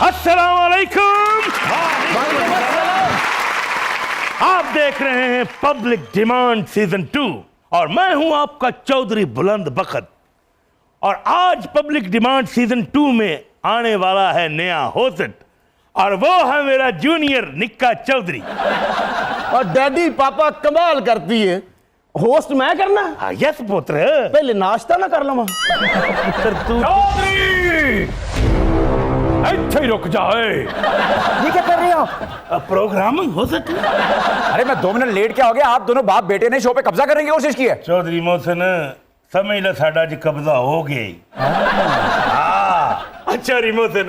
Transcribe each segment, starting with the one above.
अस्सलाम वालेकुम। आप देख रहे हैं पब्लिक डिमांड सीजन 2 और मैं हूं आपका चौधरी बुलंद बखत। और आज पब्लिक डिमांड सीजन 2 में आने वाला है नया होस्ट और वो है मेरा जूनियर निक्का चौधरी। और डैडी पापा कमाल करती है, होस्ट मैं करना। हाँ यस पुत्र। पहले नाश्ता ना कर लवा। चौधरी अच्छे रुक जाए। ये क्या कर रहे हो आप? प्रोग्रामिंग हो सकती है। अरे मैं 2 मिनट लेट क्या हो गया? आप दोनों बाप बेटे ने शो पे कब्जा करने की कोशिश की है। चौधरी मोहसिन समझ लो साडा जी कब्जा हो गया। अच्छा री मोहसिन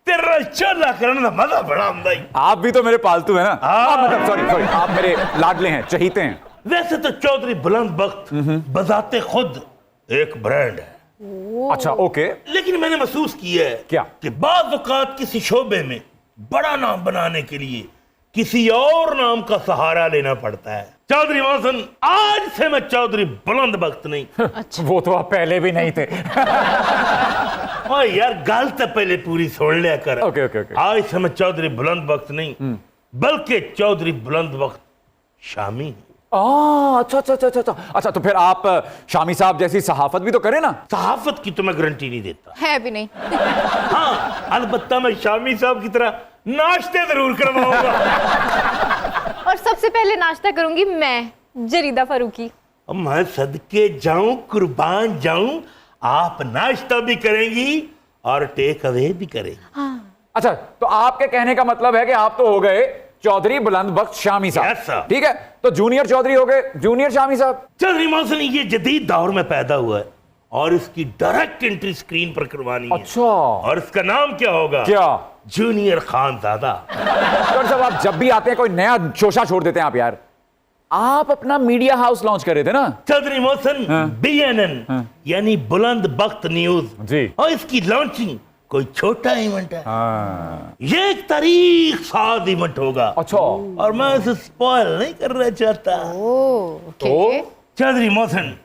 तेरा चोला करने का मजा बड़ा आंदा ही। आप भी तो मेरे पालतू है ना। मतलब सॉरी आप मेरे लाडले हैं, चहीते हैं। वैसे तो चौधरी बुलंद बख्त बजाते खुद एक ब्रांड है। अच्छा ओके। लेकिन मैंने महसूस किया है क्या? कि बाज़ औक़ात किसी शोबे में बड़ा नाम बनाने के लिए किसी और नाम का सहारा लेना पड़ता है। चौधरी मोहसिन आज से मैं चौधरी बुलंद बख्त नहीं। अच्छा। वो तो आप पहले भी नहीं थे। ओ यार गल तो पहले पूरी सुन लिया कर। Okay okay okay. आज से मैं चौधरी बुलंद बख्त नहीं बल्कि चौधरी बुलंद बख्त शामी। अच्छा तो फिर आप शामी साहब जैसी सहाफत भी तो करें ना। सहाफत की तो मैं गारंटी नहीं देता है भी नहीं। हाँ अलबत्ता मैं शामी साहब की तरह नाश्ते जरूर करवाऊंगा। और सबसे पहले नाश्ता करूंगी मैं, जरीदा फारूकी। अब मैं सदके जाऊं कुर्बान जाऊं, आप नाश्ता भी करेंगी और टेक अवे भी करेंगी। हाँ। अच्छा तो आपके कहने का मतलब है कि आप तो हो गए चौधरी बुलंद बख्त शामी Yes, साहब, sir. ठीक है? तो जूनियर चौधरी हो गए जूनियर शामी साहब। चौधरी मोहसिन ये जदीद दौर में पैदा हुआ है और इसकी डायरेक्ट एंट्री स्क्रीन पर करवानी है। अच्छा। और इसका नाम क्या होगा? क्या? जूनियर खानजादा। डॉक्टर साहब आप जब भी आते हैं कोई नया शोशा छोड़ देते हैं आप यार। आप अपना मीडिया हाउस लॉन्च कर रहे थे ना। चौधरी मोहसिन BNN यानी बुलंद बख्त न्यूज जी। और इसकी लॉन्चिंग कोई छोटा इवेंट है। ये एक तारीख साज इवेंट होगा। अच्छा। और मैं इसे स्पॉइल नहीं करना चाहता। ओके। चौधरी मोहसिन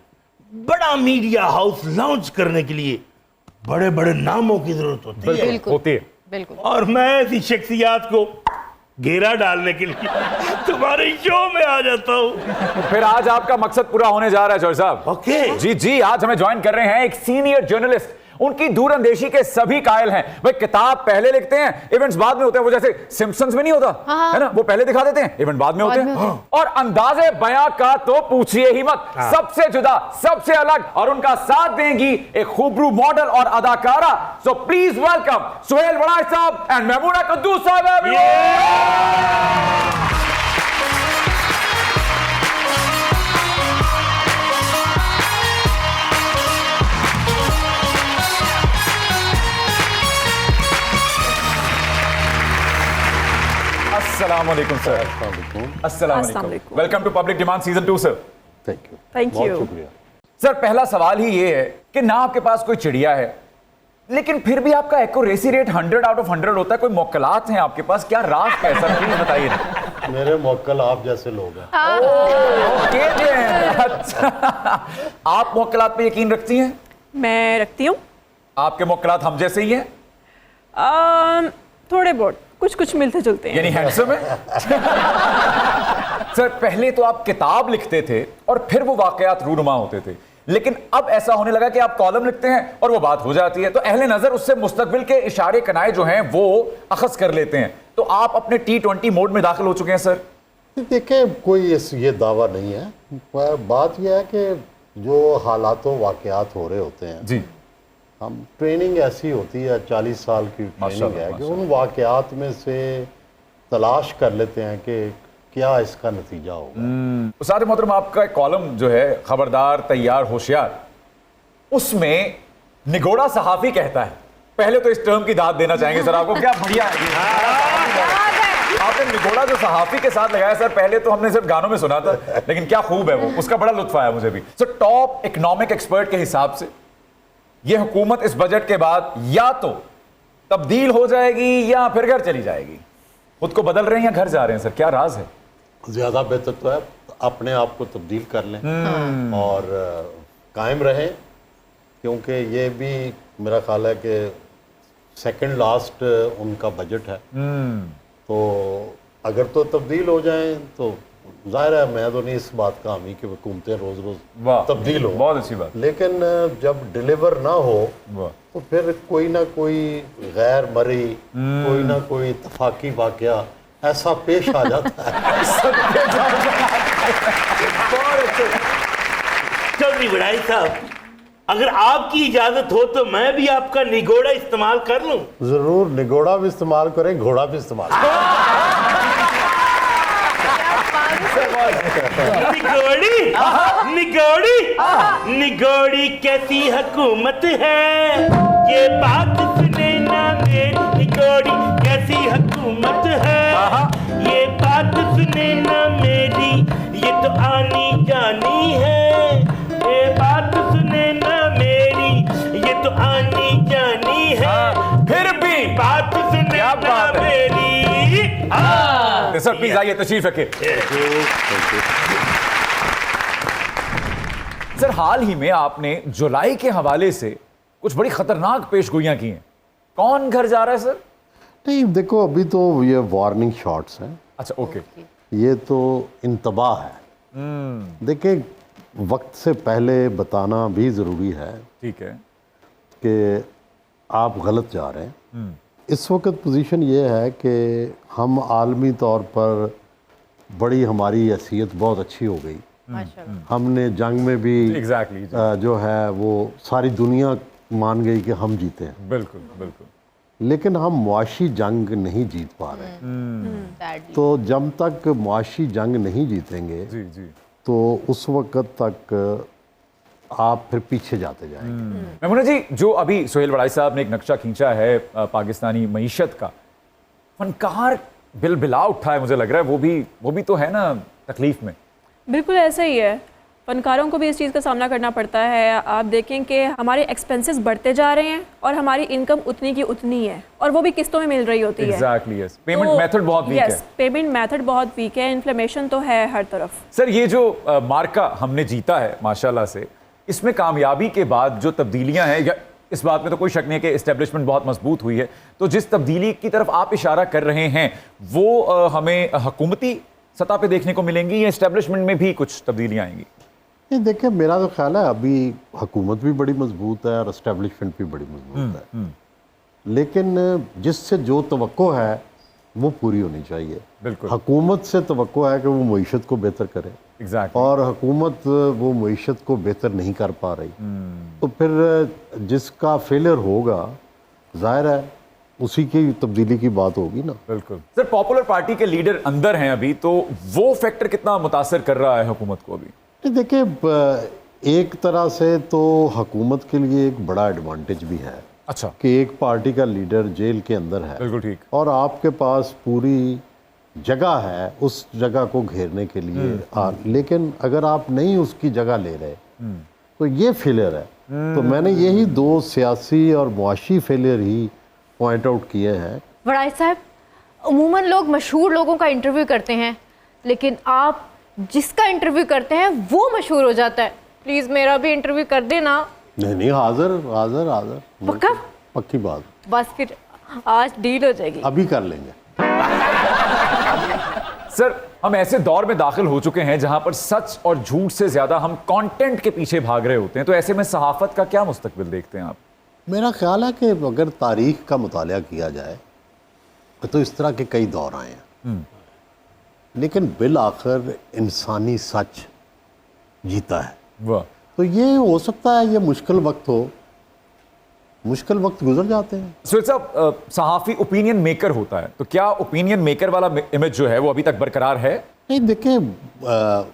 बड़ा मीडिया हाउस लॉन्च करने के लिए बड़े बड़े नामों की जरूरत होती है। बिल्कुल होती है। बिल्कुल। और मैं ऐसी शख्सियात को घेरा डालने के लिए तुम्हारे शो में आ जाता हूँ। फिर आज आपका मकसद पूरा होने जा रहा है चौधरी साहब। ओके। जी आज हमें ज्वाइन कर रहे हैं एक सीनियर जर्नलिस्ट। उनकी दूरअंदेशी के सभी कायल हैं। भाई किताब पहले लिखते हैं, इवेंट्स बाद में होते हैं। वो जैसे सिम्पसन्स में नहीं होता है ना, वो पहले दिखा देते हैं, इवेंट बाद में होते हैं। और अंदाजे बयां का तो पूछिए ही मत। सबसे जुदा, सबसे अलग, और उनका साथ देंगी एक खूबरू मॉडल और अदाकारा। सो प्लीज वेलकम सुहेल बड़ाई साहब एंड मेमूना कुद्दूस साहब। अस्सलाम वालेकुम सर। अस्सलाम वालेकुम। Welcome to public demand season 2 sir. Thank you. Sir पहला सवाल ही ये है कि ना आपके पास कोई चिड़िया है लेकिन फिर भी आपका एक्यूरेसी रेट 100 आउट ऑफ 100 होता है। कोई मौकलात हैं आपके पास? क्या राज है सर, प्लीज बताइए ना। मेरे मौक्कल आप जैसे लोग हैं। ओके जी। अच्छा आप मौकलात पे यकीन रखती हैं? मैं रखती हूँ। आपके मौकलात हम जैसे ही हैं? थोड़े बहुत कुछ मिलते जुलते हैं। यानी हैंडसम है। सर पहले तो आप किताब लिखते थे और फिर वो वाकयात रूनुमा होते थे, लेकिन अब ऐसा होने लगा कि आप कॉलम लिखते हैं और वो बात हो जाती है, तो अहले नजर उससे मुस्तकबिल के इशारे कनाए जो हैं वो अखज कर लेते हैं। तो आप अपने T20 मोड में दाखिल हो चुके हैं सर। देखिए कोई ये दावा नहीं है, पर बात यह है कि जो हालातों वाकयात हो रहे होते हैं जी, हम ट्रेनिंग ऐसी होती है, 40 साल की ट्रेनिंग है कि उन वाकयात में से तलाश कर लेते हैं कि क्या इसका नतीजा होगा। उस्ताद मोहतरम आपका एक कॉलम जो है खबरदार तैयार होशियार, उसमें निगोड़ा सहाफी कहता है, पहले तो इस टर्म की दाद देना चाहेंगे सर आपको, क्या बढ़िया है। आपने निगोड़ा जो सहाफी के साथ लगाया सर, पहले तो हमने सिर्फ गानों में सुना था, लेकिन क्या खूब है वो, उसका बड़ा लुत्फ आया मुझे भी। सर टॉप इकोनॉमिक एक्सपर्ट के हिसाब से ये हुकूमत इस बजट के बाद या तो तब्दील हो जाएगी या फिर घर चली जाएगी। खुद को बदल रहे हैं या घर जा रहे हैं सर, क्या राज है? ज़्यादा बेहतर तो है अपने आप को तब्दील कर लें और कायम रहें, क्योंकि ये भी मेरा ख्याल है कि सेकंड लास्ट उनका बजट है। तो अगर तो तब्दील हो जाएं तो जाहिर है मैं तो नहीं इस बात का हामी कि हुकूमतें रोज रोज तब्दील हो, बहुत अच्छी बात। लेकिन जब डिलीवर ना हो वाह। तो फिर कोई ना कोई गैर मरी कोई ना कोई इत्तफाकी वाकया ऐसा पेश आ जाता है। चौधरी बड़ाई साहब, अगर आपकी इजाजत हो तो मैं भी आपका निगोड़ा इस्तेमाल कर लूं। जरूर, निगोड़ा भी इस्तेमाल करें, घोड़ा भी इस्तेमाल करें। निगोड़ी निगोड़ी निगोड़ी कैसी हुकूमत है, ये बात सुने ना मेरी निगोड़ी कैसी हुकूमत है, ये बात सुने ना मेरी ये तो आनी जानी है, ये बात सुने ना मेरी ये तो आनी जानी है, फिर भी बात सुने क्या ना बात है? मेरी। सर प्लीज आइए, तशरीफ रखिए। सर हाल ही में आपने जुलाई के हवाले से कुछ बड़ी खतरनाक पेशगोइयां की हैं। कौन घर जा रहा है सर? नहीं देखो, अभी तो ये वार्निंग शॉट्स हैं, अच्छा ओके। ये तो इंतबाह है। देखिए, वक्त से पहले बताना भी ज़रूरी है ठीक है। कि आप गलत जा रहे हैं। इस वक्त पोजीशन ये है कि हम आलमी तौर पर बड़ी हमारी हैसियत बहुत अच्छी हो गई। हमने जंग में भी एग्जैक्टली जो है वो सारी दुनिया मान गई कि हम जीते हैं, बिल्कुल बिल्कुल। लेकिन हम मुआशी जंग नहीं जीत पा रहे। तो जब तक मुआशी जंग नहीं जीतेंगे जी जी। तो उस वक्त तक आप फिर पीछे जाते जाएंगे। मेमुना जी, जो अभी सोहेल बड़ाई साहब ने एक नक्शा खींचा है पाकिस्तानी मईशत का, फनकार बिलबिला उठा है, मुझे लग रहा है वो भी तो है ना तकलीफ में। बिल्कुल ऐसा ही है, फनकारों को भी इस चीज़ का सामना करना पड़ता है। आप देखें कि हमारे एक्सपेंसेस बढ़ते जा रहे हैं और हमारी इनकम उतनी की उतनी है, और वो भी किस्तों में मिल रही होती है। Exactly yes. पेमेंट मेथड बहुत वीक है। पेमेंट मेथड बहुत वीक है, इन्फ्लेमेशन तो है हर तरफ। सर ये जो मार्का हमने जीता है माशाल्लाह से, इसमें कामयाबी के बाद जो तब्दीलियां हैं, या इस बात में तो कोई शक नहीं है कि एस्टेब्लिशमेंट बहुत मजबूत हुई है, तो जिस तब्दीली की तरफ आप इशारा कर रहे हैं वो हमें हुकूमती सतह पे देखने को मिलेंगी या एस्टेब्लिशमेंट में भी कुछ तब्दीलियां आएंगी? नहीं देखिए, मेरा तो ख्याल है अभी हुकूमत भी बड़ी मजबूत है और एस्टेब्लिशमेंट भी बड़ी मजबूत है, लेकिन जिससे जो तवक्को है वो पूरी होनी चाहिए। बिल्कुल। हुकूमत से तवक्को है कि वो मईशत को बेहतर करे, एग्जैक्टली। और हुकूमत वो मईशत को बेहतर नहीं कर पा रही, तो फिर जिसका फेलियर होगा जाहिर है उसी की तब्दीली की बात होगी ना। बिल्कुल। सर पॉपुलर पार्टी के लीडर अंदर हैं अभी, तो वो फैक्टर कितना मुतासर कर रहा है हुकूमत को अभी? देखिए, एक तरह से तो हुकूमत के लिए एक बड़ा एडवांटेज भी है। अच्छा। कि एक पार्टी का लीडर जेल के अंदर है, बिल्कुल ठीक, और आपके पास पूरी जगह है उस जगह को घेरने के लिए। लेकिन अगर आप नहीं उसकी जगह ले रहे तो ये फेलियर है। तो मैंने यही दो सियासी और मुआशी फेलियर ही पॉइंट आउट किए हैं। बड़ाई साहब, अमूमन लोग मशहूर लोगों का इंटरव्यू करते हैं, लेकिन आप जिसका इंटरव्यू करते हैं वो मशहूर हो जाता है। प्लीज मेरा भी इंटरव्यू कर देना। नहीं, हाजिर हाजिर हाजिर, पक्का? पक्की बात। बस फिर आज डील हो जाएगी। अभी कर लेंगे। सर हम ऐसे दौर में दाखिल हो चुके हैं जहां पर सच और झूठ से ज्यादा हम कंटेंट के पीछे भाग रहे होते हैं, तो ऐसे में सहाफत का क्या मुस्तकबिल देखते हैं आप? मेरा ख्याल है कि अगर तारीख का मुतालिया किया जाए तो इस तरह के कई दौर आए हैं, लेकिन बिल आखिर इंसानी सच जीता है। वाह। तो ये हो सकता है ये मुश्किल वक्त हो, मुश्किल वक्त गुजर जाते हैं। सोहेल साहब, सहाफ़ी ओपिनियन मेकर होता है, तो क्या ओपिनियन मेकर वाला इमेज जो है वो अभी तक बरकरार है? नहीं देखिए,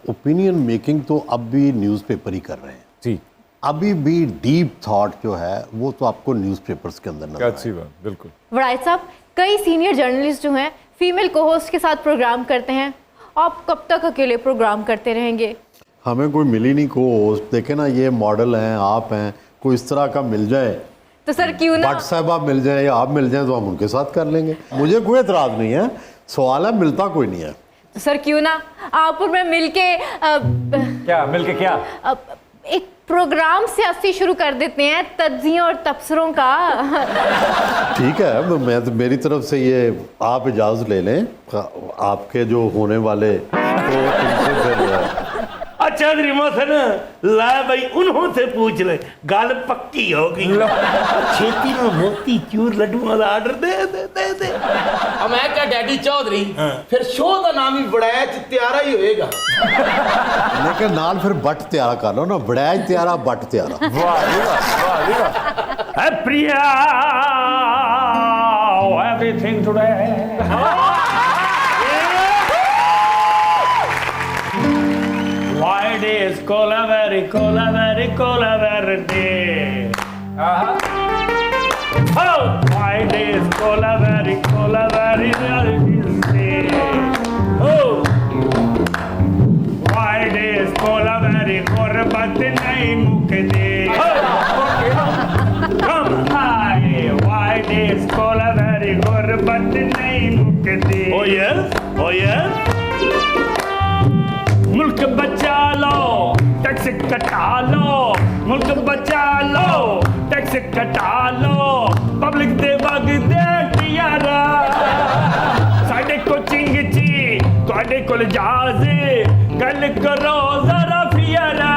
ओपिनियन मेकिंग तो अब भी न्यूज़पेपर ही कर रहे हैं जी। अभी भी डीप थॉट जो है वो तो आपको न्यूज़पेपर्स के अंदर नजर अच्छी आएगा। बात, बिल्कुल। बड़ाई साहब, कई सीनियर जर्नलिस्ट जो हैं फीमेल को होस्ट के साथ प्रोग्राम करते हैं। आप कब तक अकेले प्रोग्राम करते रहेंगे? हमें कोई मिली नहीं को होस्ट। देखे ना, ये मॉडल हैं, आप हैं, कोई इस तरह का मिल जाए तो सर क्यों ना भट्ट साहब आप मिल जाए या आप मिल जाए तो हम उनके साथ कर लेंगे। मुझे कोई एतराज़ नहीं है, सवाल है मिलता कोई नहीं है। तो सर क्यों ना आप और मैं मिलके क्या मिलके क्या? एक प्रोग्राम से 80 शुरू कर देते हैं, तज्जियों और तबसरों का। ठीक है, मैं तो मेरी तरफ से ये आप इजाज़त ले लें, आपके जो होने वाले तो उनसे फिर चौधरी मोहसिन ला भाई उन्हों से पूछ ले, गल पक्की होगी। छेती में मोती चूर लड्डुओं का ऑर्डर दे दे दे दे। अब मैं क्या डैडी चौधरी, फिर शो का नाम ही वड़ैच त्यारा ही होएगा। लेकिन नाल फिर बट त्यारा कर लो ना, वड़ैच त्यारा बट त्यारा। Priya everything today Wide is cola very day. Oh, wide is cola very day. Oh, wide is cola very गुर्बत नहीं मुकदे. Come high, wide is cola very गुर्बत नहीं मुकदे. Oh yes, oh yes. मुल्क बचा लो, टैक्स कटा लो, मुल्क बचा लो, टैक्स कटा लो, पब्लिक दे वग दे टियारा, साडे को चिंगची, तुहाडे कोल जाजे, गल करो जरा फियारा।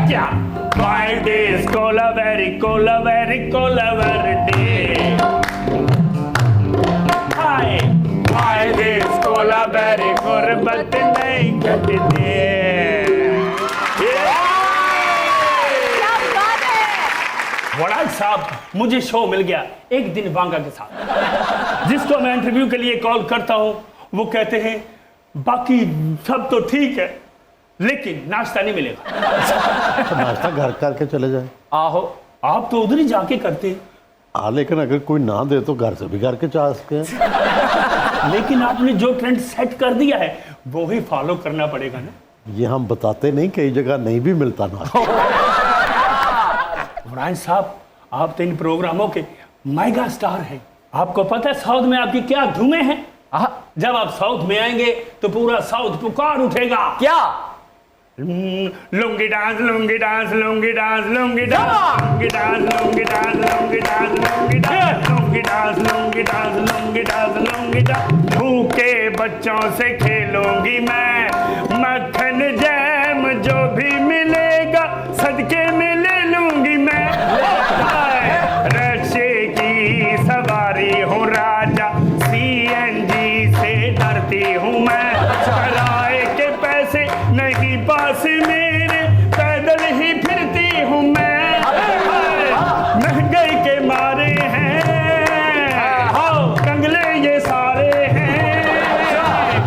क्या? Fridays cola very day. Hi. Fridays cola very गुर्बत नहीं कटते। क्या बात है। वड़ाक साहब, मुझे शो मिल गया एक दिन वांगा के साथ, जिसको मैं इंटरव्यू के लिए कॉल करता हूँ वो कहते हैं बाकी सब तो ठीक है लेकिन नाश्ता नहीं मिलेगा। तो नाश्ता घर करके चले जाए। आहो, आप तो उधर ही जाके करते हैं। लेकिन अगर कोई ना दे तो घर से भी करके चाह सकते हैं। लेकिन आपने जो ट्रेंड सेट कर दिया है वो ही फॉलो करना पड़ेगा ना। ये हम बताते नहीं, कई जगह नहीं भी मिलता ना। इमरान साहब, आप तो इन प्रोग्रामों के मेगा स्टार हैं। आपको पता है साउथ में आपकी क्या धूमें हैं? जब आप साउथ में आएंगे तो पूरा साउथ पुकार उठेगा। क्या? Lungi dance lungi dance lungi dance lungi dance lungi dance lungi dance lungi dance lungi dance lungi dance lungi dance lungi dance lungi dance. भूखे बच्चों से खेलूंगी मैं, मक्खन जैम जो भी मिलेगा सदके में ले लूंगी मैं। रक्षे की सवारी हूँ राजा, सीएनजी से डरती हूँ मैं। किराए के पैसे नहीं पास मेरे, पैदल ही फिरती हूँ मैं। महंगाई के मारे हैं कंगले ये सारे हैं,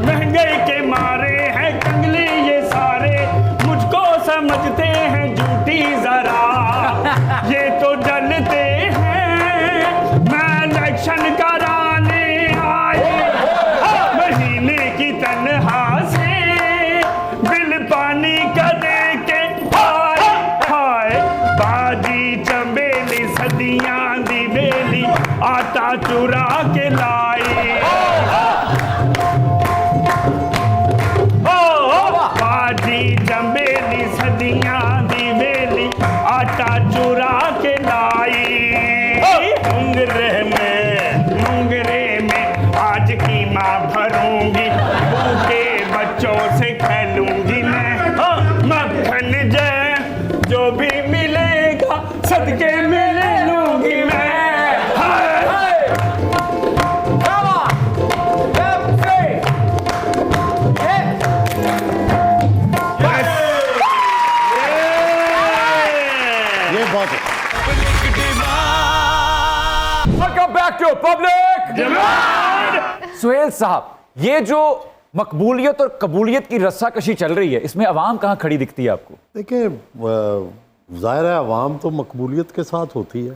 महंगाई के मारे हैं कंगले ये सारे, मुझको समझते हैं झूठी जरा, ये तो जलते हैं मैं इलेक्शन कराने आए, महीने की तनहा से बिल पानी का दे के हाय हाय। बाजी चंबेली सदियां दी बेली, आटा चुरा के लाई। बाजी चंबेली सदियां दी बेली, आटा चुरा के लाई। मुंगरे में आज कीमा भरूंगी, भूखे बच्चों से खेलूंगी मैं। मक्खन जय जो भी मिलेगा सदके में ले लूंगी मैं। ये बहुत welcome back to public. Suhail साहब, ये जो मकबूलियत और कबूलियत की रस्साकशी चल रही है, इसमें अवाम कहाँ खड़ी दिखती है आपको? देखिए, ज़ाहिर है अवाम तो मकबूलियत के साथ होती है,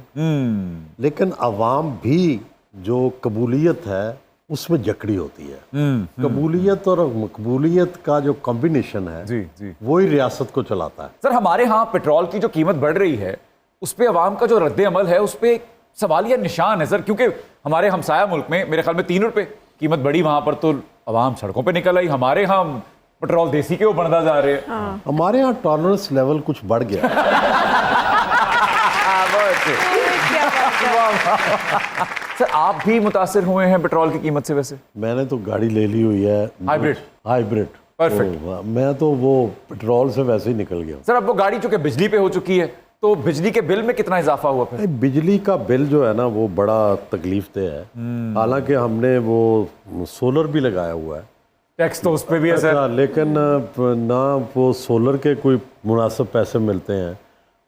लेकिन अवाम भी जो कबूलियत है उसमें जकड़ी होती है। कबूलियत और मकबूलियत का जो कॉम्बिनेशन है जी जी, वही रियासत को चलाता है। सर हमारे यहाँ पेट्रोल की जो कीमत बढ़ रही है उस पर अवाम का जो रद्द अमल है उस पर सवालिया निशान है सर, क्योंकि हमारे हमसाया मुल्क में मेरे ख्याल में 3 रुपए कीमत बढ़ी, वहां पर तो अवाम सड़कों पे निकल आई। हमारे यहाँ पेट्रोल देसी क्यों बनता जा रहे हैं? हमारे यहाँ टॉलरेंस लेवल कुछ बढ़ गया। सर आप भी मुतासिर हुए हैं पेट्रोल की कीमत से? वैसे मैंने तो गाड़ी ले ली हुई है हाइब्रिड। Perfect. तो मैं तो वो पेट्रोल से वैसे ही निकल गया। सर अब वो गाड़ी चूंकि बिजली पे हो चुकी है, तो बिजली के बिल में कितना इजाफा हुआ फिर? बिजली का बिल जो है ना वो बड़ा तकलीफ दे है। हालांकि हमने वो सोलर भी लगाया हुआ है, टैक्स तो उस पे भी है सर। लेकिन ना वो सोलर के कोई मुनासिब पैसे मिलते हैं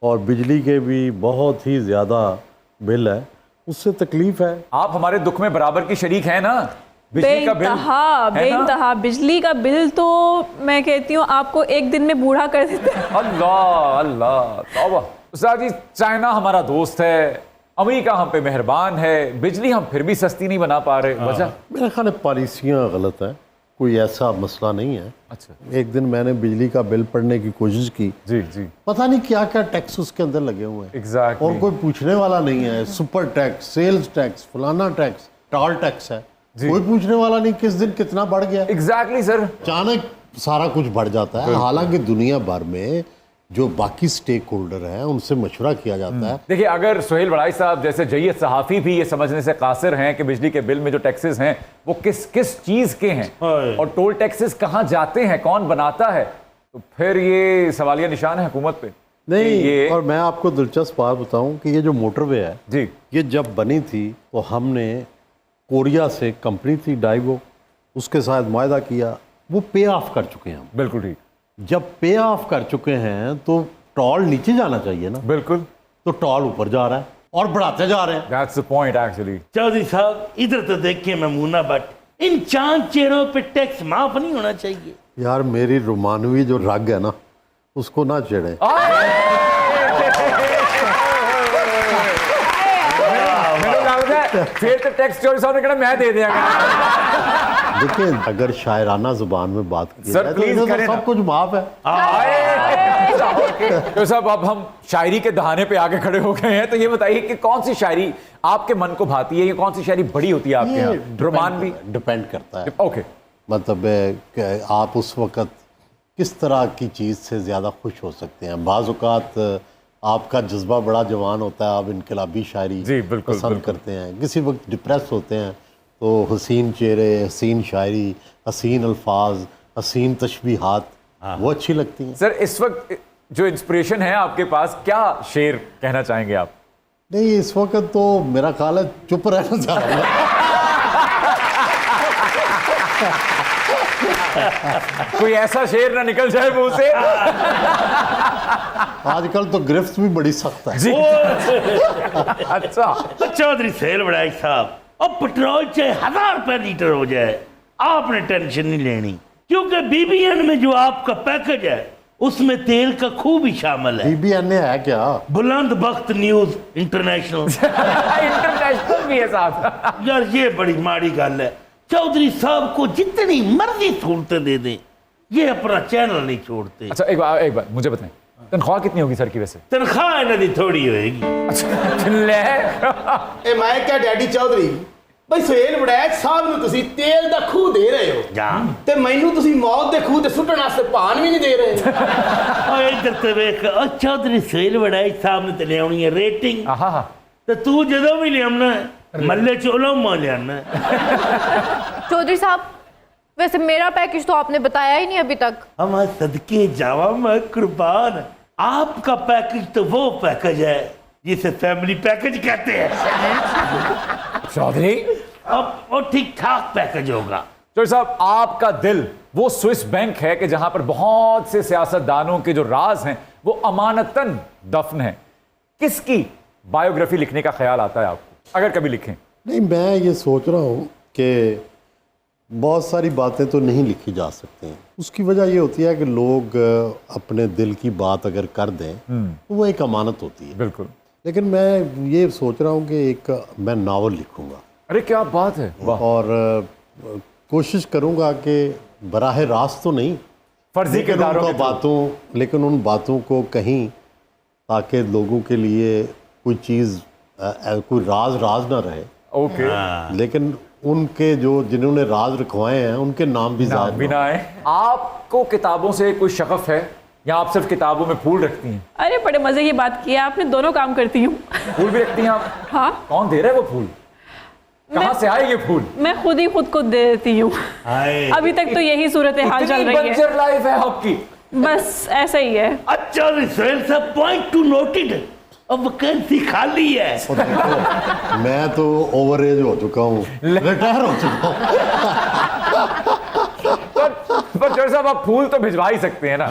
और बिजली के भी बहुत ही ज़्यादा बिल है, उससे तकलीफ है। आप हमारे दुख में बराबर की शरीक हैं ना? बिजली का बिल है ना? बेइंतहा बिजली का बिल तो मैं कहती हूँ आपको एक दिन में बूढ़ा कर देते हैं। अल्लाह अल्लाह तौबा। उस्ताद जी, चाइना हमारा दोस्त है, अमेरिका हम पे मेहरबान है, बिजली हम फिर भी सस्ती नहीं बना पा रहे, वजह? मेरे ख्याल में पॉलिसियाँ गलत हैं, कोई ऐसा मसला नहीं है। अच्छा एक दिन मैंने बिजली का बिल पढ़ने की कोशिश की, जी जी, पता नहीं क्या क्या टैक्स उसके अंदर लगे हुए हैं। Exactly. और कोई पूछने वाला नहीं है। सुपर टैक्स, सेल्स टैक्स, फलाना टैक्स, टॉल टैक्स है, कोई पूछने वाला नहीं किस दिन कितना बढ़ गया। Exactly sir. अचानक सारा कुछ बढ़ जाता है। हालांकि दुनिया भर में जो बाकी स्टेक होल्डर हैं उनसे मशवरा किया जाता है। देखिए, अगर सुहेल बड़ाई साहब जैसे जय्यद सहाफ़ी भी ये समझने से कासिर हैं कि बिजली के बिल में जो टैक्सेस हैं वो किस किस चीज़ के हैं और टोल टैक्सेस कहाँ जाते हैं, कौन बनाता है, तो फिर ये सवालिया निशान है हुकूमत पे। नहीं, ये और मैं आपको दिलचस्प बात बताऊं कि ये जो मोटरवे है जी, ये जब बनी थी तो हमने कोरिया से कंपनी थी डाइवो, उसके साथ मुआहदा किया, वो पे ऑफ कर चुके हैं हम। बिल्कुल ठीक। जब पे ऑफ कर चुके हैं तो टॉल नीचे जाना चाहिए ना, बिल्कुल, तो टॉल ऊपर जा रहा है और बढ़ाते जा रहे हैं। That's the point actually. Chaudhary साहब इधर तो देखिए ममूना भट्ट, इन चांद चेहरों पे टैक्स माफ नहीं होना चाहिए। यार मेरी रोमानवी जो रग है ना उसको ना छेड़े। फिर तो टैक्स चोरी साहब ने कहना मैं दे दिया। देखिए, अगर शायराना जुबान में बात की सर, जाए तो प्लीज इन्हें तो करें सब ना। कुछ माफ है। तो साहब अब हम शायरी के दहाने पे आके खड़े हो गए हैं, तो ये बताइए कि कौन सी शायरी आपके मन को भाती है, ये कौन सी शायरी बड़ी होती है आपके यहाँ? रोमान भी डिपेंड करता है। ओके, मतलब कि आप उस वक़्त किस तरह की चीज़ से ज़्यादा खुश हो सकते हैं। बाज़ औक़ात आपका जज्बा बड़ा जवान होता है, आप इनकलाबी शायरी जी, बिल्कुल, पसंद बिल्कुल। करते हैं। किसी वक्त डिप्रेस होते हैं तो हसीन चेहरे, हसीन शायरी, हसीन अल्फाज, हसीन तशबीहात वो अच्छी लगती हैं। सर इस वक्त जो इंस्पिरेशन है आपके पास, क्या शेर कहना चाहेंगे आप? नहीं, इस वक्त तो मेरा ख्याल है चुप रहना चाहूँगा। कोई ऐसा शेर ना निकल जाए मुंह से। आजकल तो गिरफ्त भी बड़ी सख्त है। जी। अच्छा, चौधरी सुहेल बड़ाई साहब, अब पेट्रोल चाहे 1000 रुपए लीटर हो जाए, आपने टेंशन नहीं लेनी, क्योंकि बीबीएन में जो आपका पैकेज है उसमें तेल का खूब ही शामिल है। BBN है क्या? बुलंद बख्त न्यूज इंटरनेशनल। इंटरनेशनल भी है साहब। यार ये बड़ी माड़ी गल है, चौधरी साहब को जितनी मर्जी सहूलतें दे दें, ये अपना चैनल नहीं छोड़ते। अच्छा एक बार मुझे बताएं, तनख्वाह कितनी होगी सर की वैसे? तनख्वाह इन्हां दी थोड़ी होएगी। ਇਹ ਮੈਂ ਕਿਹਾ ਡੈਡੀ ਚੌਧਰੀ ਬਈ ਸੁਹੇਲ ਵੜੈਚ ਸਾਹਿਬ ਨੂੰ ਤੁਸੀਂ ਤੇਲ ਦਾ ਖੂਹ ਦੇ ਰਹੇ ਹੋ ਜਾਂ ਤੇ ਮੈਨੂੰ ਤੁਸੀਂ ਮੌਤ ਦੇ ਖੂਹ ਤੇ ਸੁੱਟਣ ਵਾਸਤੇ ਭਾਨ ਵੀ ਨਹੀਂ ਦੇ ਰਹੇ। और इधर तो वेख, और चौधरी सुहेल बड़ाई साहब ने तो ले आनी है रेटिंग, हाँ, तो तू जदों भी ले आना है मल्ले चोलों में ले आना है। चौधरी साहब, वैसे मेरा पैकेज तो आपने बताया ही नहीं अभी तक। हम सदके जावा मैं कुर्बान, आपका पैकेज तो वो पैकेज है जिसे फैमिली पैकेज कहते हैं। चौधरी अब वो ठीक ठाक पैकेज होगा। चौधरी साहब, आपका दिल वो स्विस बैंक है कि जहां पर बहुत से सियासतदानों के जो राज हैं वो अमानतन दफन है। किसकी बायोग्राफी लिखने का ख्याल आता है आपको, अगर कभी लिखें? नहीं, मैं ये सोच रहा हूँ कि बहुत सारी बातें तो नहीं लिखी जा सकती हैं। उसकी वजह ये होती है कि लोग अपने दिल की बात अगर कर दें तो वो एक अमानत होती है। बिल्कुल। लेकिन मैं ये सोच रहा हूँ कि एक मैं नावल लिखूँगा अरे क्या बात है, वाह। और कोशिश करूँगा कि बराह रास्त तो नहीं, फर्जी लेकिन किरदारों उनको के बातों लेकिन उन बातों को कहीं ताकि लोगों के लिए कोई चीज़ कोई राज ना रहे। ओके, लेकिन उनके जो जिन्होंने राज रखवाए हैं उनके नाम भी नाम जाहिर भी ना ना है। आप आपको किताबों से कोई शगफ है या आप सिर्फ किताबों में फूल रखती हैं? अरे बड़े मजे की बात की है आपने, दोनों काम करती हूँ। फूल भी रखती हैं आप? हाँ, कौन दे रहा है वो फूल? कहाँ से आए ये फूल? मैं खुद ही खुद को दे देती हूँ। अभी तक तो यही सूरत हाल चल रही है। बंजर लाइफ है आपकी। बस ऐसा ही है। अच्छा सुहेल साहब, पॉइंट टू नोटेड, अब वैकेंसी खाली है। मैं तो ओवर एज हो चुका हूँ, रिटायर हो चुका हूँ। पर जर साहब आप फूल तो भिजवा ही सकते हैं ना?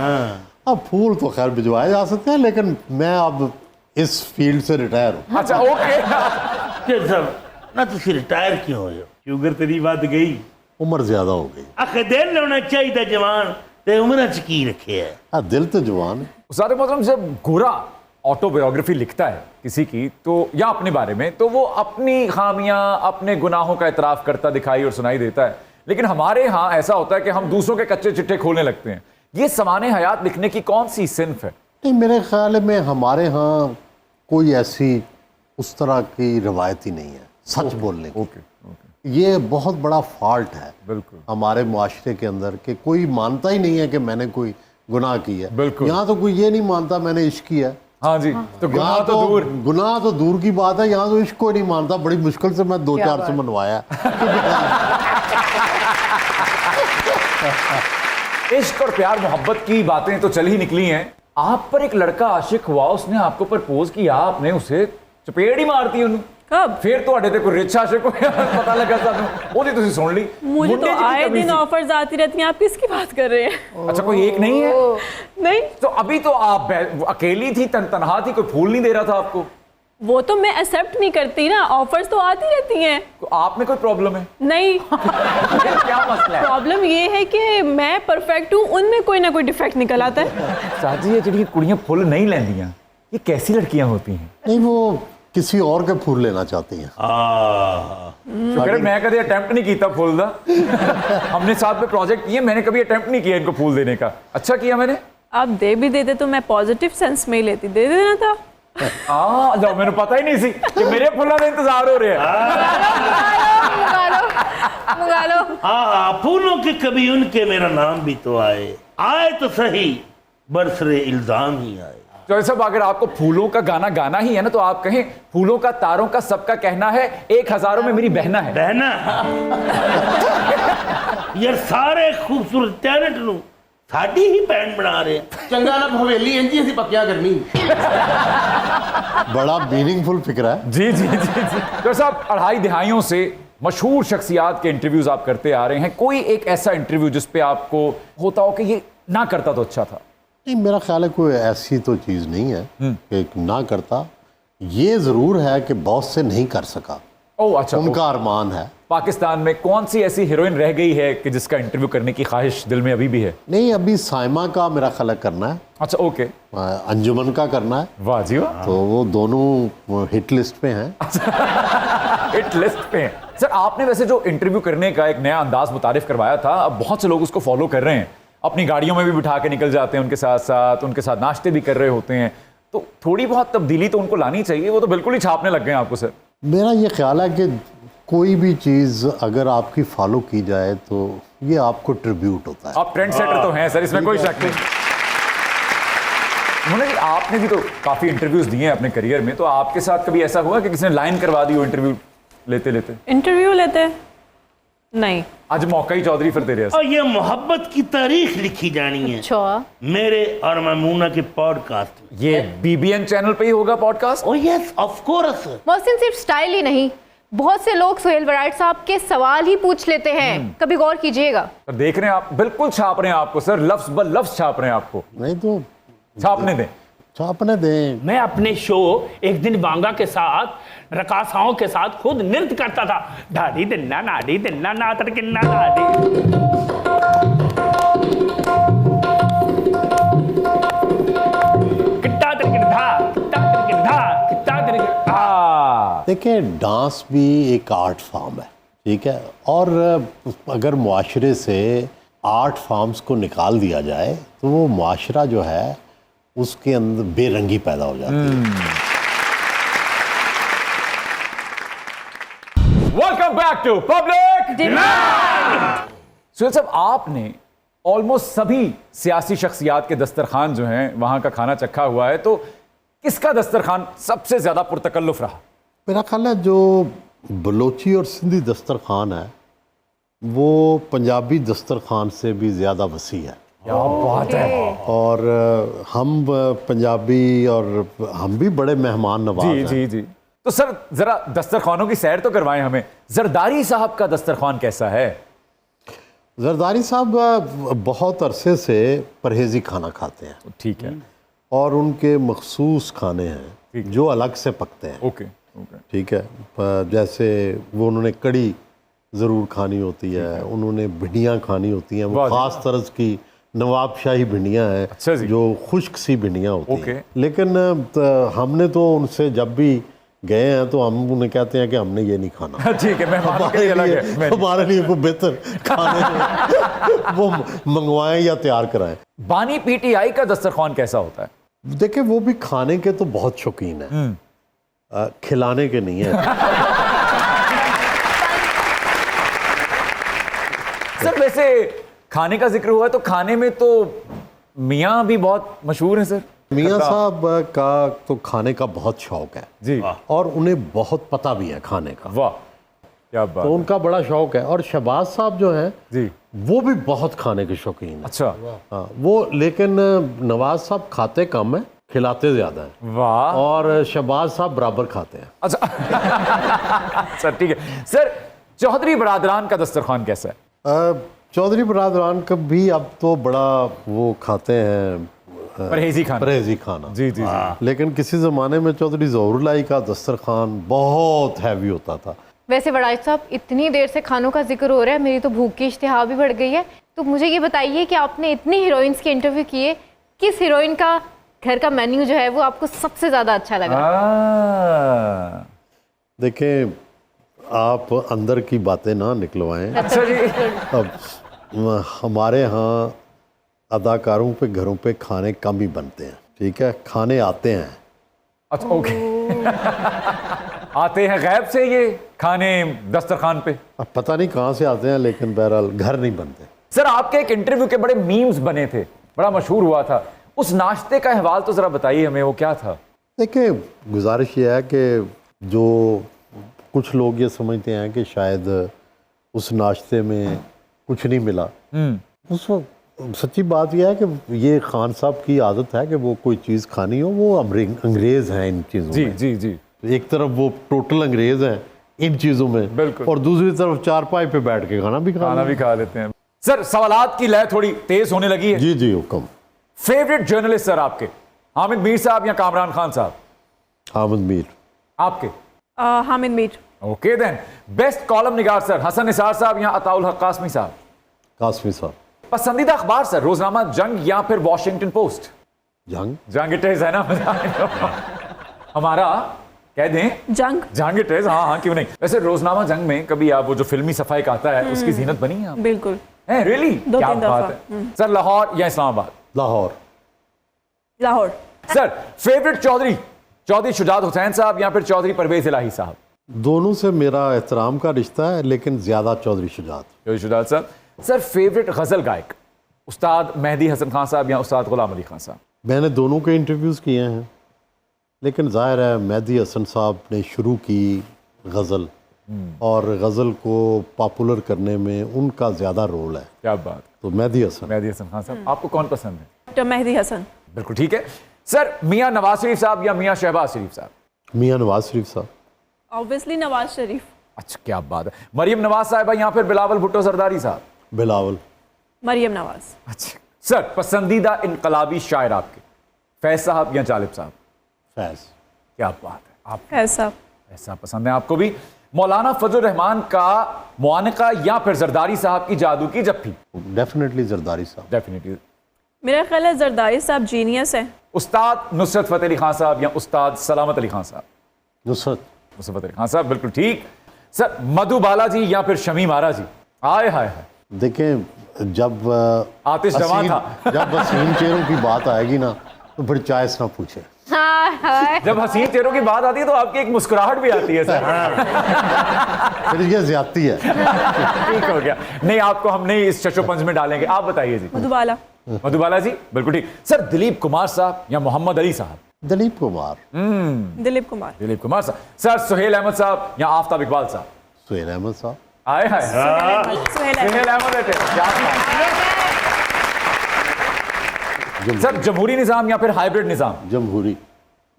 अब फूल तो खैर भिजवाए जा सकते हैं, लेकिन मैं अब इस फील्ड से रिटायर हूँ। अच्छा ओके। जर साहब ना तुसी रिटायर क्यों हो? शुगर तेरी बात गई, उम्र ज्यादा हो गई। आखिर दिल होना चाहिए जवान, ते उम्र च की रखे है। हाँ, दिल तो जवान है। उस्ताद मोहतरम, जब गोरा ऑटोबायोग्राफी लिखता है किसी की तो या अपने बारे में, तो वो अपनी खामियां, अपने गुनाहों का इतराफ करता दिखाई और सुनाई देता है। लेकिन हमारे यहाँ ऐसा होता है कि हम दूसरों के कच्चे चिट्ठे खोलने लगते हैं। ये समाने हयात लिखने की कौन सी सिन्फ है? नहीं, मेरे ख्याल में हमारे यहाँ कोई ऐसी उस तरह की रवायत ही नहीं है सच बोलने की। ओके। ये बहुत बड़ा फॉल्ट है बिल्कुल। हमारे मुआशरे के अंदर कि कोई मानता ही नहीं है कि मैंने कोई गुनाह की है। बिल्कुल। यहाँ तो कोई ये नहीं मानता मैंने इश्क किया है। हाँ जी, तो गुनाह यहाँ तो दूर। गुनाह तो दूर की बात है, यहाँ तो इश्क को नहीं मानता। बड़ी मुश्किल से मैं 2-4 से मनवाया। इश्क और प्यार मोहब्बत की बातें तो चल ही निकली हैं। आप पर एक लड़का आशिक हुआ, उसने आपको प्रपोज किया, आपने उसे चपेड़ ही मार दी उन्हें। कब? फिर ਤੁਹਾਡੇ ਤੇ ਕੋਈ ਰਿਚ ਆशिक ਹੋਇਆ पता लगा ਸਾਨੂੰ, ਉਹਦੀ ਤੁਸੀਂ सुन ली। मुझे तो आए दिन ऑफर्स आती रहती हैं। आप किसकी बात कर रहे हैं? अच्छा, कोई एक नहीं है? नहीं, तो अभी तो आप अकेली थी, तनहा थी, कोई फूल नहीं दे रहा था आपको? वो तो मैं एक्सेप्ट नहीं करती ना। ऑफर्स तो आती रहती हैं। तो आप में कोई प्रॉब्लम है? नहीं, क्या मसला है? प्रॉब्लम ये है कि मैं परफेक्ट हूँ, उनमें कोई ना कोई डिफेक्ट निकल आता है। साजी, ये ਜਿਹੜੀ ਕੁੜੀਆਂ फुल नहीं ਲੈਂਦੀਆਂ, ये कैसी लड़कियां होती हैं? नहीं, वो किसी और के फूल लेना चाहती हैं। शुक्र है मैं कभी अटेम्प्ट नहीं किया फूल दा। हमने साथ में प्रोजेक्ट किए, मैंने कभी अटेम्प्ट नहीं किया इनको फूल देने का। अच्छा किया मैंने। आप दे भी देते तो मैं पॉजिटिव सेंस में ही लेती, दे देना था। जाओ, मैंने पता ही नहीं सी कि मेरे फूलों का इंतजार हो रहा है। मंगा लो। हाँ, फूलों के कभी उनके मेरा नाम भी तो आए तो सही, बरसरे इल्जाम ही आए। तो सब अगर आपको फूलों का गाना गाना ही है ना, तो आप कहें फूलों का तारों का सबका कहना है, 1000 में मेरी बहना है। बहना यार, सारे खूबसूरत टैलेंट नू साडी ही बहन बना रहे हैं। चंगा ना हवेली इंजी ਅਸੀਂ ਪੱਕਿਆ ਕਰਨੀ। बड़ा मीनिंगफुल फिक्र है। जी जी जी जी। तो साहब, 2.5 दहाइयों से मशहूर शख्सियात के इंटरव्यूज आप करते आ रहे हैं। कोई एक ऐसा इंटरव्यू जिस पे आपको होता हो कि ये ना करता तो अच्छा था? नहीं, मेरा ख्याल है कोई ऐसी तो चीज़ नहीं है कि ना करता। ये ज़रूर है कि बॉस से नहीं कर सका। ओह अच्छा। उनका अरमान है। पाकिस्तान में कौन सी ऐसी हीरोइन रह गई है कि जिसका इंटरव्यू करने की ख्वाहिश दिल में अभी भी है? नहीं, अभी साइमा का मेरा ख्याल है करना है। अच्छा ओके। अंजुमन का करना है। वाह जी वाह। तो वो दोनों हिट लिस्ट पे हैं। हिट लिस्ट पे हैं। सर, आपने वैसे जो इंटरव्यू करने का एक नया अंदाज मुतारिफ करवाया था, अब बहुत से लोग उसको फॉलो कर रहे हैं। अपनी गाड़ियों में भी बिठा के निकल जाते हैं, उनके साथ नाश्ते भी कर रहे होते हैं। तो थोड़ी बहुत तब्दीली तो उनको लानी चाहिए। वो तो बिल्कुल ही छापने लग गए आपको। सर, मेरा ये ख्याल है कि कोई भी चीज़ अगर आपकी फॉलो की जाए तो ये आपको ट्रिब्यूट होता है। आप ट्रेंड सेटर तो हैं सर, इसमें कोई शक नहीं। उन्होंने, आपने भी तो काफ़ी इंटरव्यूज दिए हैं अपने करियर में, तो आपके साथ कभी ऐसा हुआ कि किसी ने लाइन करवा दी हो इंटरव्यू लेते लेते? इंटरव्यू लेते? नहीं। आज मौका ही चौधरी फिर तेरे। और ये मोहब्बत की तारीख लिखी जानी है अच्छा, मेरे और ममूना के पॉडकास्ट में। ये BBN चैनल पे ही होगा podcast? O yes, of course. Mohsin, सिर्फ स्टाइल ही नहीं, बहुत से लोग सुहेल वराइट साहब के सवाल ही पूछ लेते हैं। कभी गौर कीजिएगा। सर, देख रहे हैं आप, बिल्कुल छाप रहे हैं आपको सर, लफ्ज ब लफ्ज छाप रहे हैं आपको। नहीं तो छापने दें। छापने दें। मैं अपने शो एक दिन वांगा के साथ रकासाओं के साथ खुद नृत्य करता था। ढाडी दिन्ना नाडी दिन्ना नातर किन्ना नाडी। किट्टा तिरकिधा किट्टा तिरकिधा किट्टा तिरकिधा। देखिए, डांस भी एक आर्ट फॉर्म है, ठीक है। और अगर मुआशरे से आर्ट फॉर्म्स को निकाल दिया जाए तो वो मुआशरा जो है उसके अंदर बेरंगी पैदा हो जाती है। Welcome back to public demand. Suhail साहब, आपने ऑलमोस्ट सभी सियासी शख्सियात के दस्तरखान जो हैं वहां का खाना चखा हुआ है, तो किसका दस्तरखान सबसे ज्यादा पुरतकल्लुफ रहा? मेरा ख्याल है जो बलोची और सिंधी दस्तरखान है वो पंजाबी दस्तरखान से भी ज़्यादा वसी है। क्या बात है। और हम पंजाबी और हम भी बड़े मेहमान नवाज जी हैं। जी जी। तो सर जरा दस्तरखानों की सैर तो करवाएं हमें। जरदारी साहब का दस्तरखान कैसा है? जरदारी साहब बहुत अरसे से परहेजी खाना खाते हैं ठीक है। और उनके मखसूस खाने हैं जो अलग से पकते हैं। Okay okay. ठीक है, जैसे वो उन्होंने कड़ी ज़रूर खानी होती है, उन्होंने भिंडियाँ खानी होती हैं, वो वाह जी। ख़ास तरह की नवाबशाही भिंडियाँ अच्छा हैं जी। जो खुश्क सी भिंडियाँ होती ओके। हैं। लेकिन हमने तो उनसे जब भी गए हैं तो हम उन्हें कहते हैं कि हमने ये नहीं खाना। ठीक है, मेहमानों के लिए अलग है। हमारे लिए कोई बेहतर खाने वो मंगवाएं या तैयार कराएं। बानी पीटीआई का दस्तरखान कैसा होता है? देखिए वो भी खाने के तो बहुत शौकीन है, खिलाने के नहीं है। सर वैसे खाने का जिक्र हुआ है तो खाने में तो मियाँ भी बहुत मशहूर हैं सर। मियाँ साहब का तो खाने का बहुत शौक है जी। और उन्हें बहुत पता भी है खाने का, वाह क्या बात। तो उनका बड़ा शौक है। और शहबाज साहब जो हैं जी। वो भी बहुत खाने के शौकीन है। अच्छा। हाँ, वो लेकिन नवाज साहब खाते कम है, खिलाते ज़्यादा हैं। वाह। और शहबाज साहब बराबर खाते हैं। अच्छा सर ठीक है। सर चौधरी बरादरान का दस्तरखान कैसा है? चौधरी बरादरान का भी अब तो बड़ा वो खाते हैं परहेजी खाना। परहेजी खाना। जी जी जी। लेकिन किसी ज़माने में चौधरी ज़हूरुल्लाह का दस्तरखान बहुत हैवी होता था। वैसे वड़ाई साहब, इतनी देर से खानों का जिक्र हो रहा है, मेरी तो भूख की इश्तिहा भी बढ़ गई है। तो मुझे ये बताइए कि आपने इतनी हीरोइंस के इंटरव्यू किए, किस हीरोइन का घर का मेन्यू जो है वो आपको सबसे ज़्यादा अच्छा लगा? देखें, आप अंदर की बातें ना निकलवाएं। अच्छा जी। अब हमारे यहाँ अदाकारों पे घरों पे खाने कम ही बनते हैं, ठीक है, खाने आते हैं। अच्छा ओके। आते हैं गैब से ये खाने दस्तरखान पे? अब पता नहीं कहाँ से आते हैं, लेकिन बहरहाल घर नहीं बनते। सर आपके एक इंटरव्यू के बड़े मीम्स बने थे, बड़ा मशहूर हुआ था, उस नाश्ते का अहवाल तो जरा बताइए हमें, वो क्या था? देखिए, गुजारिश ये है कि जो कुछ लोग ये समझते हैं कि शायद उस नाश्ते में कुछ नहीं मिला, उस वक्त सच्ची बात यह है कि ये खान साहब की आदत है कि वो कोई चीज़ खानी हो, वो अंग्रेज़ हैं इन चीज़ों जी में। जी जी। एक तरफ वो टोटल अंग्रेज़ हैं इन चीज़ों में, बिल्कुल। और दूसरी तरफ चारपाई पे बैठ के खाना भी खा लेते हैं। सर सवालात की लय थोड़ी तेज होने लगी है। जी जी हुक्म। फेवरेट जर्नलिस्ट सर आपके, हामिद मीर साहब या कामरान खान साहब? हामिद मीर। आपके? Hamid Mir. Okay then. Best column Nigar sir, Hasan Nisar साहब या अताउल हक कासमी साहब? कासमी साहब। पसंदीदा अखबार सर, रोजनामा जंग या फिर वॉशिंगटन पोस्ट? जंग। जंग इट इज है ना। हमारा कह दें जंग इट इज। हाँ हाँ क्यों नहीं। वैसे रोजनामा जंग में कभी आप वो जो फिल्मी सफाई का आता है उसकी जीनत बनी है आप? बिल्कुल। रियली? क्या बात है सर। लाहौर या इस्लामाबाद? लाहौर। लाहौर। सर फेवरेट चौधरी, चौधरी शुजात हुसैन साहब या फिर चौधरी परवेज इलाही साहब? दोनों से मेरा एहतराम का रिश्ता है, लेकिन ज़्यादा चौधरी शुजात। चौधरी शुजात साहब। सर फेवरेट गजल गायक, उस्ताद मेहदी हसन खान साहब या उस्ताद गुलाम अली खान साहब? मैंने दोनों के इंटरव्यूज़ किए हैं, लेकिन जाहिर है मेहदी हसन साहब ने शुरू की गज़ल, और गज़ल को पॉपुलर करने में उनका ज़्यादा रोल है। क्या बात। तो मेहदी हसन। मेहदी हसन खान साहब। आपको कौन पसंद है? डॉक्टर मेहदी हसन। बिल्कुल ठीक है। सर मियाँ नवाज शरीफ साहब या मियाँ शहबाज शरीफ साहब? मियाँ नवाज शरीफ साहब। ऑब्वियसली नवाज शरीफ। अच्छा क्या बात है। मरियम नवाज साहब या फिर बिलावल भुट्टो जरदारी साहब? बिलावल। मरियम नवाज। अच्छा सर पसंदीदा इनकलाबी शायर आपके, फैज साहब या जालिब साहब? फैज। क्या बात है। आप फैज साहब। ऐसा पसंद है आपको भी। मौलाना फजल रहमान का मुआनका या फिर जरदारी साहब की जादू की जप्फी? डेफिनेटली जरदारी साहब। डेफिनेटली। मेरा ख्याल है जरदारी साहब जीनियस है। उस्ताद नुसरत फतेह अली खान साहब या उस्ताद सलामत अली खान साहब? नुसरत फतेह अली खान साहब। बिल्कुल ठीक। सर मधु बाला जी या फिर शमीम आरा जी? आए हाय हाय। देखें, जब आतिश जवान था। जब वसीम चेहरों की बात आएगी ना, तो फिर चॉइस ना पूछे। हाँ हाय। जब हसीन चेहरों की बात आती है तो आपकी एक मुस्कुराहट भी आती है सर। फिर ये ज्यादती है। ठीक हो गया। नहीं, आपको हम नहीं इस चचोपंच में डालेंगे। आप बताइए जी। मधुबाला। मधुबाला जी, बिल्कुल ठीक। सर, दिलीप कुमार साहब या मोहम्मद अली साहब? दिलीप कुमार। दिलीप कुमार। दिलीप कुमार साहब। सर, सुहेल अहमद साहब या आफ्ताब इकबाल साहब? सुहेल अहमद साहब। आए हाय, सुहेल अहमद। सुहेल अहमद है। क्या बात। सर, जमहूरी निजाम या फिर हाइब्रिड निजाम? जमहूरी।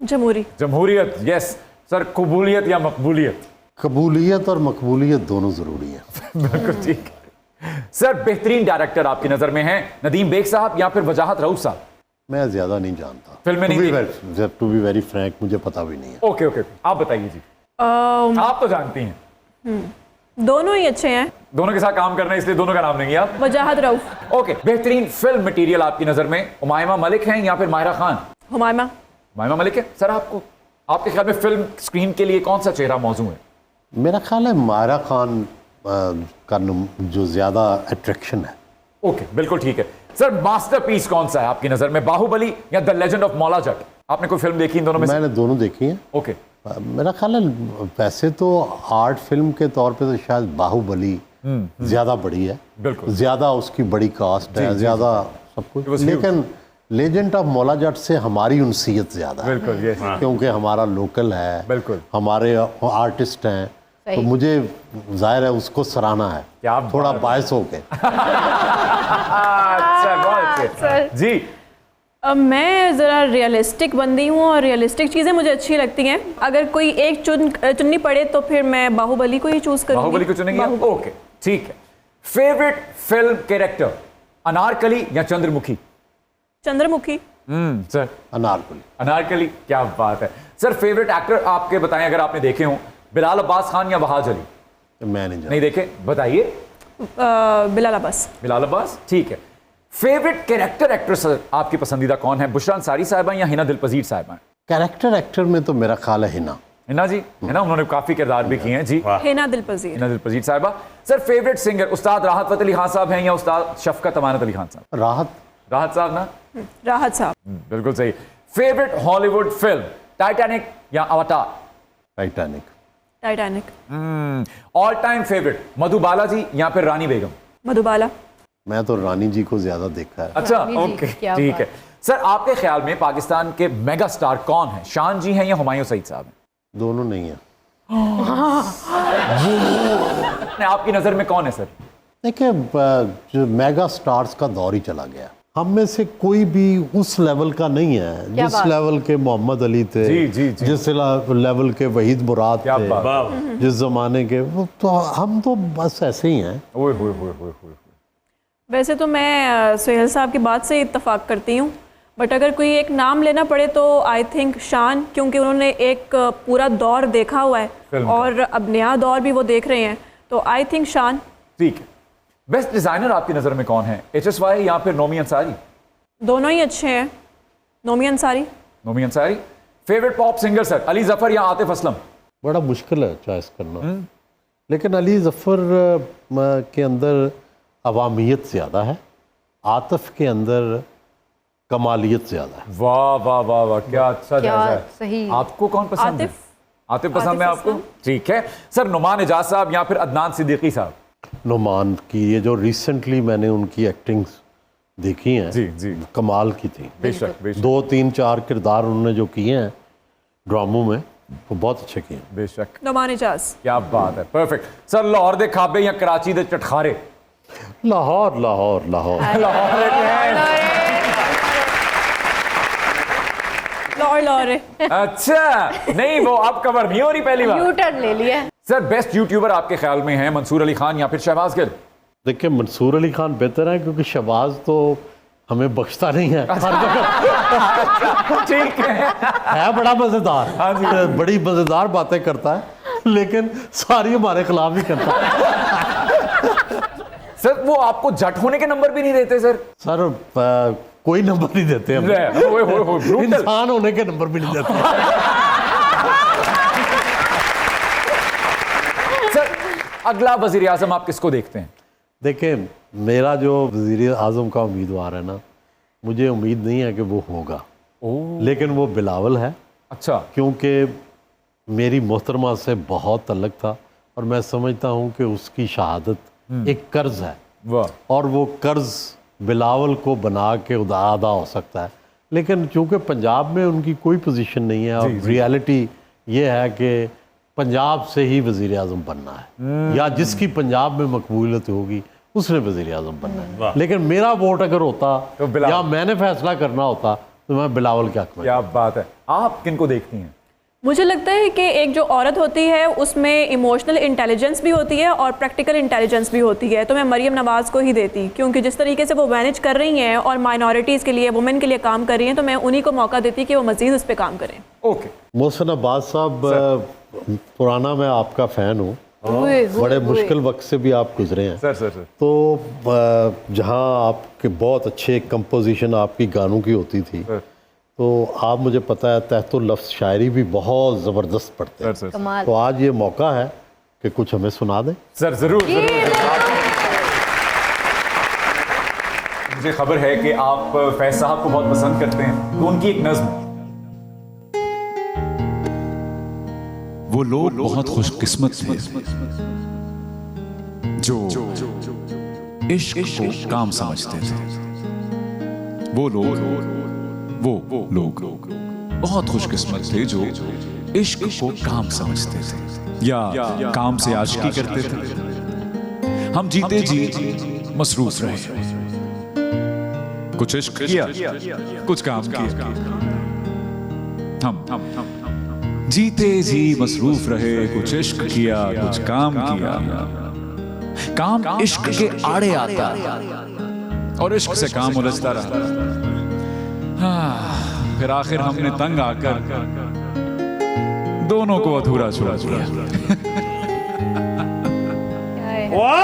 जमहूरी। जमहूरियत, यस। सर, कबूलियत या मकबूलियत? कबूलियत और मकबूलियत दोनों जरूरी है। बिल्कुल ठीक है। सर, बेहतरीन डायरेक्टर आपकी नजर में हैं नदीम बेग साहब या फिर वजाहत रऊफ साहब? मैं ज्यादा नहीं जानता फिल्में नहीं टू बी वेरी फ्रैंक, मुझे पता भी नहीं है। ओके ओके, आप बताइए जी। आप तो जानती हैं। दोनों ही अच्छे हैं। दोनों के साथ काम करना है इसलिए दोनों का नाम लेंगे आप? वजाहत रऊफ। ओके, बेहतरीन फिल्म मटेरियल आपकी नजर में उमायमा मलिक हैं या फिर माहिरा खान? हुमायमा। उमायमा मलिक है। सर, आपको आपके ख्याल में फिल्म स्क्रीन के लिए कौन सा चेहरा मौजू है? मेरा ख्याल है माहिरा खान का जो ज्यादा अट्रैक्शन है। ओके, बिल्कुल ठीक है। सर, मास्टरपीस कौन सा है आपकी नजर में, बाहुबली या the legend of Maula Jatt? आपने कोई फिल्म देखी इन दोनों में से? मैंने दोनों देखी हैं। ओके, मेरा ख्याल है वैसे तो आर्ट फिल्म के तौर पे तो शायद बाहुबली ज्यादा बड़ी है, बिल्कुल। ज्यादा उसकी बड़ी कास्ट है, ज्यादा सब It was कुछ। huge. लेकिन लेजेंड ऑफ मौला जट से हमारी उनसीयत ज्यादा है, बिल्कुल, yes. क्योंकि हमारा लोकल है, बिल्कुल। हमारे आर्टिस्ट हैं, तो मुझे जाहिर है उसको सराहना है, क्या थोड़ा बात है। बायस होके। अच्छा, बहुत अच्छे जी। मैं ज़रा रियलिस्टिक बंदी हूँ और रियलिस्टिक चीज़ें मुझे अच्छी लगती हैं। अगर कोई एक चुननी पड़े तो फिर मैं बाहुबली को ही चूज़ करूँगी। बाहुबली को चुनेंगे? ओके, ठीक है। फेवरेट फिल्म कैरेक्टर, अनारकली या चंद्रमुखी? चंद्रमुखी। सर, अनारकली। अनारकली, क्या बात है। सर, फेवरेट एक्टर आपके बताएं अगर आपने देखे हो, बिलाल अब्बास खान या वहाज अली? मैं नहीं नहीं देखे, बताइए। बिलाल अब्बास। बिलाल अब्बास, ठीक है। फेवरेट कैरेक्टर एक्ट्रेस आपकी पसंदीदा कौन है, बुशरा अंसारी साहिबा या हिना दिलपजीर साहिबा? कैरेक्टर एक्टर में तो मेरा ख्याल है हिना। हिना जी, है ना, उन्होंने काफी किरदार भी किए हैं जी। हिना दिलपजीर। हिना दिलपजीर साहिबा। सर, फेवरेट सिंगर उस्ताद राहत फतेह अली खान साहब हैं या उस्ताद शफकत अमानत अली खान साहब? राहत साहब ना? राहत साहब। बिल्कुल सही। फेवरेट हॉलीवुड फिल्म, टाइटैनिक या Avatar? Titanic. Titanic. All time favourite, Madhubala ji या फिर रानी बेगम? मधुबाला। मैं तो रानी जी को ज्यादा देखा है। अच्छा, रानी जी, ओके, क्या ठीक बात। है। सर, आपके ख्याल में पाकिस्तान के मेगा स्टार कौन है, शान जी हैं या हुमायूं सईद साहब हैं? दोनों नहीं है। आपकी नजर में कौन है सर? देखिए, जो मेगा स्टार्स का दौर ही चला गया, हम में से कोई भी उस लेवल का नहीं है क्या जिस बात। लेवल के मोहम्मद अली थे, जी, जी, जी। जिस लेवल के वहीद मुराद क्या थे, बात। जिस जमाने के, वो तो हम तो बस ऐसे ही हैं। ओए होए होए होए होए। वैसे तो मैं सुहेल साहब की बात से इत्तेफाक करती हूँ, बट अगर कोई एक नाम लेना पड़े तो आई थिंक शान, क्योंकि उन्होंने एक पूरा दौर देखा हुआ है फिल्म का। और अब नया दौर भी वो देख रहे हैं, तो आई थिंक शान। ठीक है। बेस्ट डिजाइनर आपकी नजर में कौन है, HSY या फिर नोमी अंसारी? दोनों ही अच्छे हैं। Nomi Ansari. Nomi Ansari. Favourite pop singer sir, Ali Zafar या आतिफ असलम? बड़ा मुश्किल है चॉइस करना, लेकिन अली जफ़र के अंदर अवामियत ज़्यादा है, आतिफ के अंदर कमालियत ज़्यादा है। वाह वाह वाह वाह, क्या अच्छा क्या जायजा है। सही। आपको कौन पसंद है? आतिफ। आतिफ पसंद है आतिफ आपको? असलम। ठीक है। सर, नुमान एजाज साहब या फिर अदनान सिद्दीकी साहब? नुमान की ये जो रिसेंटली मैंने उनकी एक्टिंग्स देखी हैं, जी, जी। कमाल की थी। बेशक बेशक 2 3 4 किरदार उन्होंने जो किए हैं ड्रामों में, वो बहुत अच्छे किए हैं। बेशक, नुमान एजाज। क्या बात है, परफेक्ट। सर, लाहौर दे खाबे या कराची दे चटखारे? लाहौर लाहौर लाहौर। लाहौर। अच्छा, नहीं वो अब कवर नहीं हो रही पहली बार। यू टर्न ले लिया। सर, बेस्ट यूट्यूबर आपके ख्याल में है मंसूर अली खान या फिर शहबाज गिल? देखिए, मंसूर अली खान बेहतर है क्योंकि शहबाज तो हमें बख्शता नहीं है, हर जगह ठीक है। बड़ा मजेदार, हाँ जी। बड़ी मजेदार बातें करता है, लेकिन सारी हमारे खिलाफ ही करता है। सर, वो आपको जट होने के नंबर भी नहीं देते सर? सर, कोई नंबर नहीं देते हम, ब्रूटल। इंसान होने के नंबर भी नहीं देते। सर, अगला वजीर आजम आप किसको देखते हैं? देखिए, मेरा जो वज़ीर आज़म का उम्मीदवार है ना, मुझे उम्मीद नहीं है कि वो होगा, लेकिन वो बिलावल है। अच्छा। क्योंकि मेरी मोहतरमा से बहुत तल्लक था और मैं समझता हूँ कि उसकी शहादत एक कर्ज है, वाह। और वो कर्ज बिलावल को बना के अदा हो सकता है। लेकिन चूंकि पंजाब में उनकी कोई पोजीशन नहीं है और रियलिटी ये है कि पंजाब से ही वज़ीर आज़म बनना है, या जिसकी पंजाब में मकबूलियत होगी उसने वज़ीर आज़म बनना है। लेकिन मेरा वोट अगर होता तो या मैंने फैसला करना होता तो मैं बिलावल के हक में। क्या बात है। आप किनको देखती हैं? मुझे लगता है कि एक जो औरत होती है उसमें इमोशनल इंटेलिजेंस भी होती है और प्रैक्टिकल इंटेलिजेंस भी होती है, तो मैं मरियम नवाज़ को ही देती, क्योंकि जिस तरीके से वो मैनेज कर रही हैं और माइनॉरिटीज़ के लिए, वुमेन के लिए काम कर रही हैं, तो मैं उन्हीं को मौका देती कि वो मज़ीद उस पर काम करें। ओके। मोहसिन अब्बास साहब, पुराना मैं आपका फ़ैन हूँ, बड़े मुश्किल वक्त से भी आप गुजरे हैं सर। तो जहाँ आपके बहुत अच्छे कंपोजिशन आपकी गानों की होती थी, तो आप, मुझे पता है, तहतुल लफ्ज़ शायरी भी बहुत ज़बरदस्त पढ़ते हैं। कमाल। तो आज ये मौका है कि कुछ हमें सुना दें। सर जरूर। मुझे खबर है कि आप फैज साहब को बहुत पसंद करते हैं, तो उनकी एक नज्म। वो लोग बहुत खुशकिस्मत थे जो इश्क को काम समझते थे। वो लोग बहुत खुशकिस्मत थे जो इश्क को काम समझते थे या काम से आशिकी करते थे। हम जीते जी मसरूफ रहे, कुछ इश्क किया, कुछ काम किया। हम जीते जी मसरूफ रहे, कुछ इश्क किया, कुछ काम किया। काम इश्क के आड़े आता और इश्क से काम उलझता रहा। फिर आखिर हमने तंग आकर दोनों को अधूरा छोड़ दिया। वाह